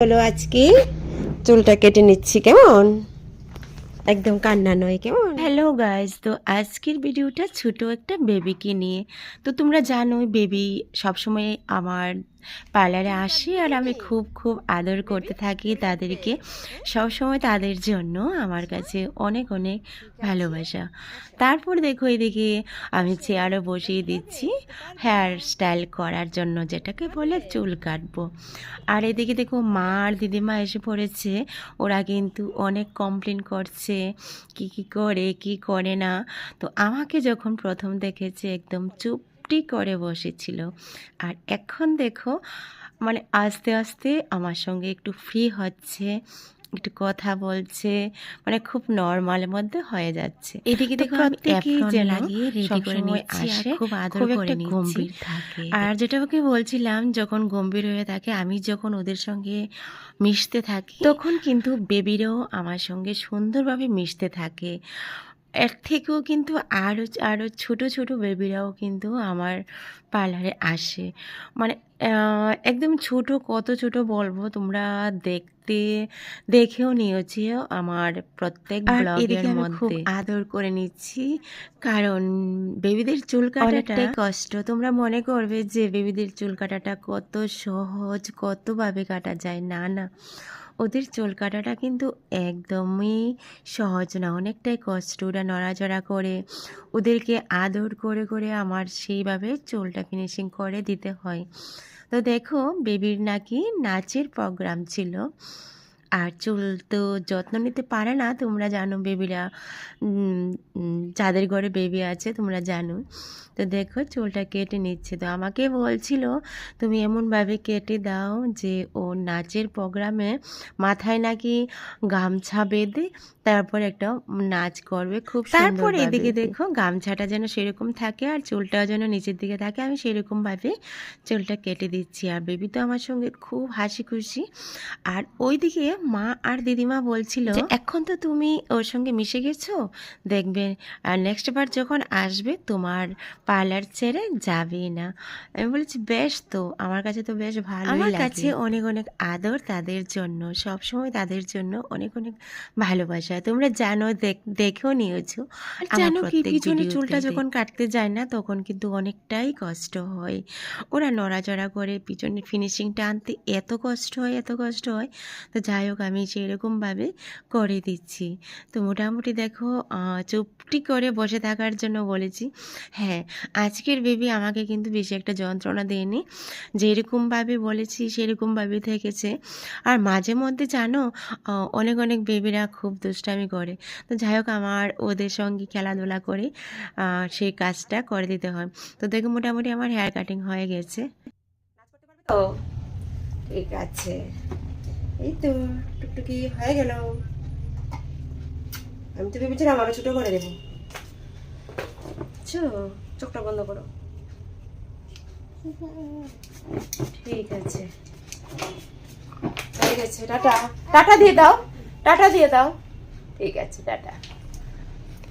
হলো আজকে চুলটা কেটে নিচ্ছি, কেমন একদম কান্না নয়, কেমন। হ্যালো গাইজ, তো আজকের ভিডিওটা ছোট একটা বেবিকে নিয়ে। তো তোমরা জানো বেবি সবসময় আমার পার্লারে আসে আর আমি খুব খুব আদর করতে থাকি তাদেরকে। সবসময় তাদের জন্য আমার কাছে অনেক অনেক ভালোবাসা। তারপর দেখো এদিকে আমি চেয়ারও বসিয়ে দিচ্ছি হেয়ার স্টাইল করার জন্য, যেটাকে বলে চুল কাটবো। আর এদিকে দেখো মা আর দিদিমা এসে পড়েছে। ওরা কিন্তু অনেক কমপ্লেন করছে কি করে কি করে না। তো আমাকে যখন প্রথম দেখেছে একদম চুপটি করে বসেছিল, আর এখন দেখো মানে আস্তে আস্তে আমার সঙ্গে একটু ফ্রি হচ্ছে, একটু কথা বলছে, মানে খুব নরমালের মধ্যে হয়ে যাচ্ছে। এদিকে দেখো আমি যে লাগিয়ে রেডি করে নিচ্ছি আর খুব আদর করে নিচ্ছি। আর যেটা ওকে বলছিলাম, যখন গম্ভীর হয়ে থাকে আমি যখন ওদের সঙ্গে মিশতে থাকি তখন কিন্তু বেবিরাও আমার সঙ্গে সুন্দরভাবে মিশতে থাকে। এর থেকেও কিন্তু আরও আরও ছোটো ছোটো বেবিরাও কিন্তু আমার পার্লারে আসে। মানে একদম ছোট, কত ছোট বলবো, তোমরা দেখেও নিয়েছিও আমার প্রত্যেক ব্লগের মধ্যে। খুব আদর করে নিচ্ছি কারণ বেবিদের চুল কাটাটাই কষ্ট। তোমরা মনে করবে যে বেবিদের চুল কাটাটা কত সহজ, কতভাবে কাটা যায়। না না, ওদের চুল কাটাটা কিন্তু একদমই সহজ না, অনেকটাই কষ্ট। ওরা নড়াচড়া করে, ওদেরকে আদর করে করে আমার সেইভাবে চুলটা ফিনিশিং করে দিতে হয়। তো দেখো বেবির নাকি নাচের প্রোগ্রাম ছিল, আর চুল তো যত্ন নিতে পারে না। তোমরা জানো বেবিরা, যাদের ঘরে বেবি আছে তোমরা জানো। তো দেখো চুলটা কেটে নিচ্ছে। তো আমাকে বলছিল তুমি এমনভাবে কেটে দাও যে ও নাচের প্রোগ্রামে মাথায় নাকি গামছা বেঁধে তারপর একটা নাচ করবে খুব সুন্দর। তারপর এদিকে দেখো গামছাটা যেন সেরকম থাকে আর চুলটাও যেন নিচের দিকে থাকে, আমি সেরকমভাবে চুলটা কেটে দিচ্ছি। আর বেবি তো আমার সঙ্গে খুব হাসি খুশি। আর ওইদিকে মা আর দিদিমা বলছিল যে এখন তো তুমি ওর সঙ্গে মিশে গেছো, দেখবে আর নেক্সট বার যখন আসবে তোমার পার্লার ছেড়ে যাবে না। আমি বলেছি বেশ, তো আমার কাছে তো বেশ ভালোই লাগে। আমার কাছে অনেক অনেক আদর তাদের জন্য, সব সময় তাদের জন্য অনেক অনেক ভালোবাসা। তোমরা জানো, দেখেও নিয়েছো। জানো কি, পিছনে চুলটা যখন কাটতে যায় না তখন কিন্তু অনেকটাই কষ্ট হয়। ওরা নড়াচড়া করে পিছনে ফিনিশিংটা আনতে এত কষ্ট হয়, এত কষ্ট হয়। তো যাই হোক আমি সেরকমভাবে করে দিচ্ছি। তো মোটামুটি দেখো চুপটি করে বসে থাকার জন্য বলেছি। হ্যাঁ, আজকের বেবি আমাকে কিন্তু বেশি একটা যন্ত্রণা দেয়নি, যেরকমভাবে বলেছি সেরকমভাবে থেকেছে। আর মাঝে মধ্যে জানো অনেক অনেক বেবিরা খুব দুষ্টামি করে। তো যাই হোক আমার ওদের সঙ্গে খেলাধুলা করে সেই কাজটা করে দিতে হয়। তো দেখো মোটামুটি আমার হেয়ার কাটিং হয়ে গেছে। ও ঠিক আছে, এই তো টুকটুকি হয়ে গেল। আমি তো ভেবেছিলাম আমারও ছোটো করে দেবো। চোখটা বন্ধ করো। ঠিক আছে, হয়ে গেছে। টাটা টাটা দিয়ে দাও, টাটা দিয়ে দাও। ঠিক আছে, টাটা।